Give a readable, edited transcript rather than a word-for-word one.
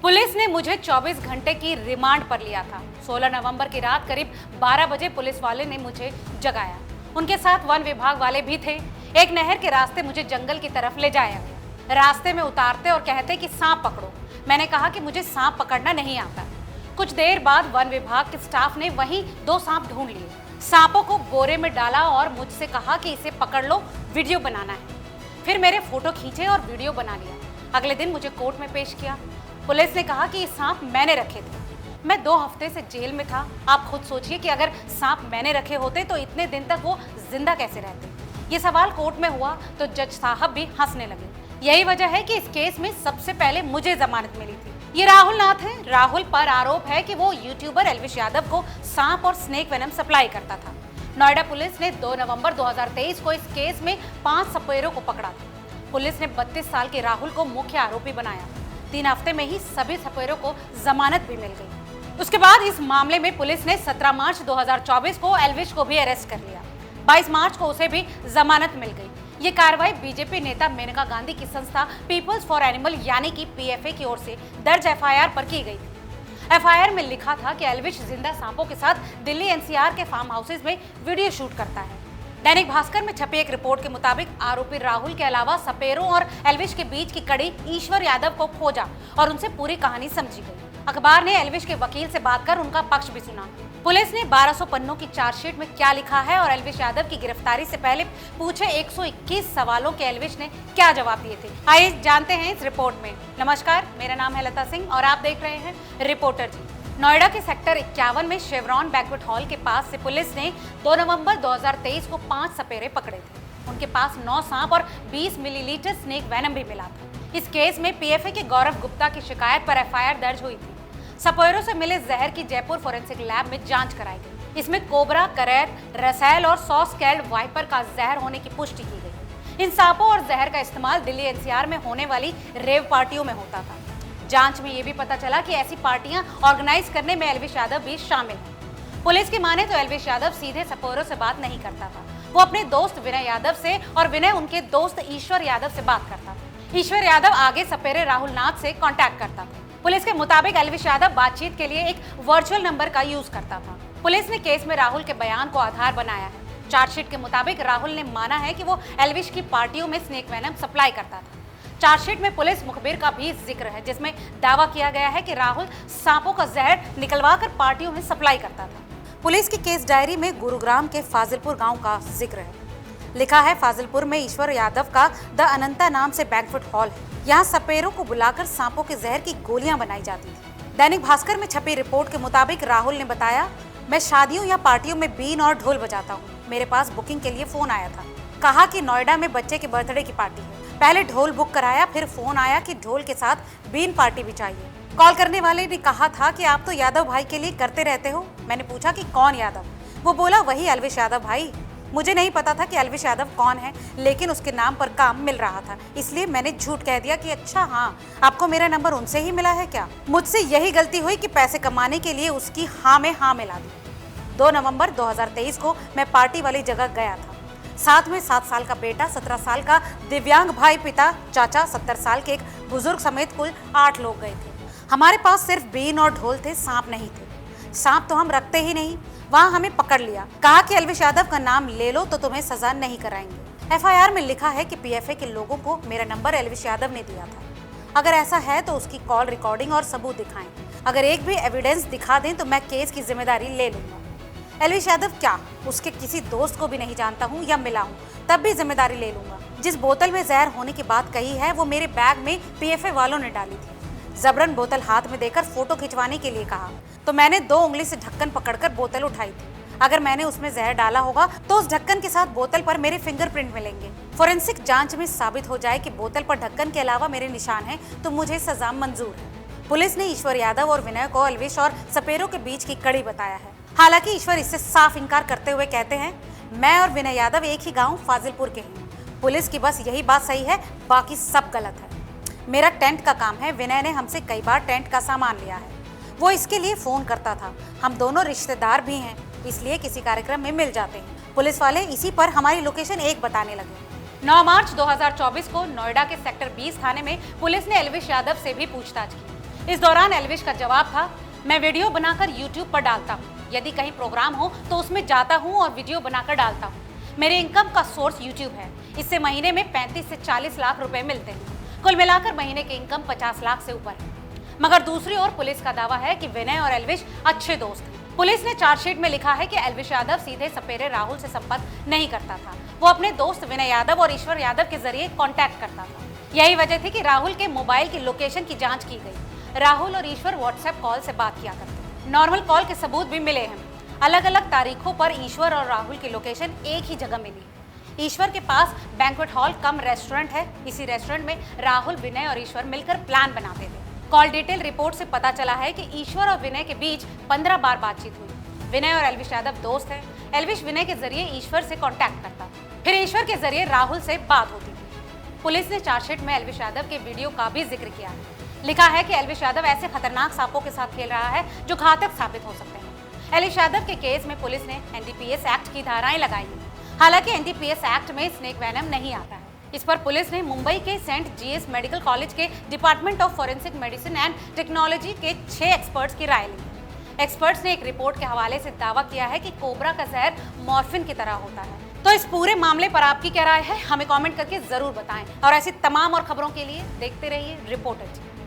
Police ने मुझे 24 घंटे की रिमांड पर लिया था। 16 नवंबर की रात करीब 12 बजे पुलिस वाले ने मुझे जगाया। उनके साथ वन विभाग वाले भी थे। एक नहर के रास्ते मुझे जंगल की तरफ ले जाया गया। रास्ते में उतारते और कहते कि सांप पकड़ो। मैंने कहा कि मुझे सांप पकड़ना नहीं आता। कुछ देर बाद वन विभाग के स्टाफ ने वहीं 2 सांप ढूंढ लिए। सांपों को बोरे में डाला और मुझसे कहा कि इसे पकड़ लो, वीडियो बनाना है। फिर मेरे फोटो खींचे और वीडियो बना लिया। अगले दिन मुझे कोर्ट में पेश किया। पुलिस ने कहा कि ये सांप मैंने रखे थे। मैं 2 हफ्ते से जेल में था। आप खुद सोचिए कि अगर सांप मैंने रखे होते तो इतने दिन तक वो जिंदा कैसे रहते। ये सवाल कोर्ट में हुआ तो जज साहब भी हंसने लगे। यही वजह है कि इस केस में सबसे पहले मुझे जमानत मिली थी। ये राहुल नाथ है। राहुल पर आरोप है कि वो यूट्यूबर एल्विश यादव को सांप और स्नेक वेनम सप्लाई करता था। नोएडा पुलिस ने 2 नवंबर 2023 को इस केस में 5 सपेरों को पकड़ा था। पुलिस ने 32 साल के राहुल को मुख्य आरोपी बनाया। 3 हफ्ते में ही सभी सपेरों को जमानत भी मिल गई। उसके बाद इस मामले में पुलिस ने 17 मार्च 2024 को एल्विश को भी अरेस्ट कर लिया। 22 मार्च को उसे भी जमानत मिल गई। ये कार्रवाई बीजेपी नेता मेनका गांधी की संस्था पीपल्स फॉर एनिमल यानी कि पीएफए की ओर से दर्ज एफआईआर पर की गई थी। एफआईआर में लिखा था कि एल्विश जिंदा सांपों के साथ दिल्ली एनसीआर के फार्म हाउसेज में वीडियो शूट करता है। दैनिक भास्कर में छपी एक रिपोर्ट के मुताबिक आरोपी राहुल के अलावा सपेरों और एल्विश के बीच की कड़ी ईश्वर यादव को खोजा और उनसे पूरी कहानी समझी गई। अखबार ने एल्विश के वकील से बात कर उनका पक्ष भी सुना। पुलिस ने 1200 पन्नों की चार्जशीट में क्या लिखा है और एल्विश यादव की गिरफ्तारी से पहले पूछे 121 सवालों के एल्विश ने क्या जवाब दिए थे। आइए जानते हैं इस रिपोर्ट में। नमस्कार, मेरा नाम है लता सिंह और आप देख रहे हैं रिपोर्टर जी। नोएडा के सेक्टर 51 में शेवरॉन बैंक्वेट हॉल के पास से पुलिस ने 2 नवंबर 2023 को 5 सपेरे पकड़े थे। उनके पास 9 सांप और 20 मिलीलीटर स्नेक वेनम भी मिला था। इस केस में पीएफए के गौरव गुप्ता की शिकायत पर एफआईआर दर्ज हुई थी। सपेरों से मिले जहर की जयपुर फोरेंसिक लैब में जांच कराई गई। इसमें कोबरा, करेर, रसैल और सॉस्कैल्ड वाइपर का जहर होने की पुष्टि की गई। इन सांपों और जहर का इस्तेमाल दिल्ली एनसीआर में होने वाली रेव पार्टियों में होता था। जांच में ये भी पता चला कि ऐसी पार्टियां ऑर्गेनाइज करने में एल्विश यादव भी शामिल है। पुलिस की माने तो एल्विश यादव सीधे सपेरों से बात नहीं करता था। वो अपने दोस्त विनय यादव से और विनय उनके दोस्त ईश्वर यादव से बात करता था। ईश्वर यादव आगे सपेरे राहुल नाथ से कांटेक्ट करता था। पुलिस के मुताबिक एल्विश यादव बातचीत के लिए एक वर्चुअल नंबर का यूज करता था। पुलिस ने केस में राहुल के बयान को आधार बनाया है। चार्जशीट के मुताबिक राहुल ने माना है कि वो एल्विश की पार्टियों में स्नेक वेनम सप्लाई करता था। चार्जशीट में पुलिस मुखबिर का भी जिक्र है, जिसमें दावा किया गया है कि राहुल सांपों का जहर निकलवाकर पार्टियों में सप्लाई करता था। पुलिस की केस डायरी में गुरुग्राम के फाजिलपुर गांव का जिक्र है। लिखा है, फाजिलपुर में ईश्वर यादव का द अनंता नाम से बैंक्वेट हॉल है। यहाँ सपेरों को बुलाकर सांपों के जहर की गोलियां बनाई जाती थी। दैनिक भास्कर में छपी रिपोर्ट के मुताबिक राहुल ने बताया, मैं शादियों या पार्टियों में बीन और ढोल बजाता हूँ। मेरे पास बुकिंग के लिए फोन आया था। कहा कि नोएडा में बच्चे के बर्थडे की पार्टी है। पहले ढोल बुक कराया, फिर फोन आया कि ढोल के साथ बीन पार्टी भी चाहिए। कॉल करने वाले ने कहा था कि आप तो यादव भाई के लिए करते रहते हो। मैंने पूछा कि कौन यादव? वो बोला, वही एल्विश यादव भाई। मुझे नहीं पता था कि एल्विश यादव कौन है, लेकिन उसके नाम पर काम मिल रहा था, इसलिए मैंने झूठ कह दिया कि अच्छा हाँ, आपको मेरा नंबर उनसे ही मिला है क्या? मुझसे यही गलती हुई कि पैसे कमाने के लिए उसकी हाँ में हाँ मिला दी। 2 नवंबर 2023 को मैं पार्टी वाली जगह गया था। साथ में 7 साल का बेटा, 17 साल का दिव्यांग भाई, पिता, चाचा, 70 साल के एक बुजुर्ग समेत कुल 8 लोग गए थे। हमारे पास सिर्फ बीन और ढोल थे, सांप नहीं थे। सांप तो हम रखते ही नहीं। वहाँ हमें पकड़ लिया। कहा कि एल्विश यादव का नाम ले लो तो तुम्हें सजा नहीं कराएंगे। एफआईआर में लिखा है कि पीएफए के लोगों को मेरा नंबर एल्विश यादव ने दिया था। अगर ऐसा है तो उसकी कॉल रिकॉर्डिंग और सबूत दिखाएं। अगर एक भी एविडेंस दिखा दें तो मैं केस की जिम्मेदारी ले लूंगा। एल्विश यादव क्या, उसके किसी दोस्त को भी नहीं जानता हूँ या मिला हूँ, तब भी जिम्मेदारी ले लूंगा। जिस बोतल में जहर होने की बात कही है वो मेरे बैग में पीएफए वालों ने डाली थी। जबरन बोतल हाथ में देकर फोटो खिंचवाने के लिए कहा तो मैंने 2 उंगली से ढक्कन पकड़कर बोतल उठाई थी। अगर मैंने उसमें जहर डाला होगा तो उस ढक्कन के साथ बोतल पर मेरे फिंगरप्रिंट मिलेंगे। फोरेंसिक जांच में साबित हो जाए कि बोतल पर ढक्कन के अलावा मेरे निशान हैं तो मुझे सजा मंजूर है। पुलिस ने ईश्वर यादव और विनय को एल्विश और सपेरों के बीच की कड़ी बताया है। हालांकि ईश्वर इससे साफ इनकार करते हुए कहते हैं, मैं और विनय यादव एक ही गाँव फाजिलपुर के हैं। पुलिस की बस यही बात सही है, बाकी सब गलत है। मेरा टेंट का काम है। विनय ने हमसे कई बार टेंट का सामान लिया है। वो इसके लिए फोन करता था। हम दोनों रिश्तेदार भी हैं, इसलिए किसी कार्यक्रम में मिल जाते हैं। पुलिस वाले इसी पर हमारी लोकेशन 1 बताने लगे। 9 मार्च 2024 को नोएडा के सेक्टर 20 थाने में पुलिस ने एल्विश यादव से भी पूछताछ की। इस दौरान एल्विश का जवाब था, मैं वीडियो बनाकर यूट्यूब पर डालता हूँ, यदि कहीं प्रोग्राम हो तो उसमें जाता हूँ और वीडियो बनाकर डालता हूँ। मेरे इनकम का सोर्स यूट्यूब है, इससे महीने में 35 से 40 लाख रुपए मिलते हैं। कुल मिलाकर महीने की इनकम 50 लाख से ऊपर है। मगर दूसरी ओर पुलिस का दावा है कि विनय और एल्विश अच्छे दोस्त हैं। पुलिस ने चार्जशीट में लिखा है कि एल्विश यादव सीधे सपेरे राहुल से संपर्क नहीं करता था, वो अपने दोस्त विनय यादव और ईश्वर यादव के जरिए कांटेक्ट करता था। यही वजह थी कि राहुल के मोबाइल की लोकेशन की जांच की गई। राहुल और ईश्वर व्हाट्सएप कॉल से बात किया करते, नॉर्मल कॉल के सबूत भी मिले हैं। अलग अलग तारीखों पर ईश्वर और राहुल की लोकेशन एक ही जगह मिली। ईश्वर के पास बैंक्वेट हॉल कम रेस्टोरेंट है, इसी रेस्टोरेंट में राहुल, विनय और ईश्वर मिलकर प्लान बनाते थे। कॉल डिटेल रिपोर्ट से पता चला है कि ईश्वर और विनय के बीच 15 बार बातचीत हुई। विनय और एल्विश यादव दोस्त हैं। एल्विश विनय के जरिए ईश्वर से कांटेक्ट करता था, फिर ईश्वर के जरिए राहुल से बात होती थी। पुलिस ने चार्जशीट में एल्विश यादव के वीडियो का भी जिक्र किया है। लिखा है कि एल्विश यादव ऐसे खतरनाक सांपों के साथ खेल रहा है जो घातक साबित हो सकते हैं। एल्विश यादव के केस में पुलिस ने एनडीपीएस एक्ट की धाराएं लगाई हैं। हालांकि एनडीपीएस एक्ट में स्नेक वेनम नहीं आता है। इस पर पुलिस ने मुंबई के सेंट जीएस मेडिकल कॉलेज के department of forensic medicine and technology के 6 एक्सपर्ट्स की राय ली। एक्सपर्ट्स ने एक रिपोर्ट के हवाले से दावा किया है कि कोबरा का जहर मॉर्फिन की तरह होता है। तो इस पूरे मामले पर आपकी क्या राय है, हमें कमेंट करके जरूर बताएं। और ऐसी तमाम और खबरों के लिए देखते रहिए रिपोर्टर जी।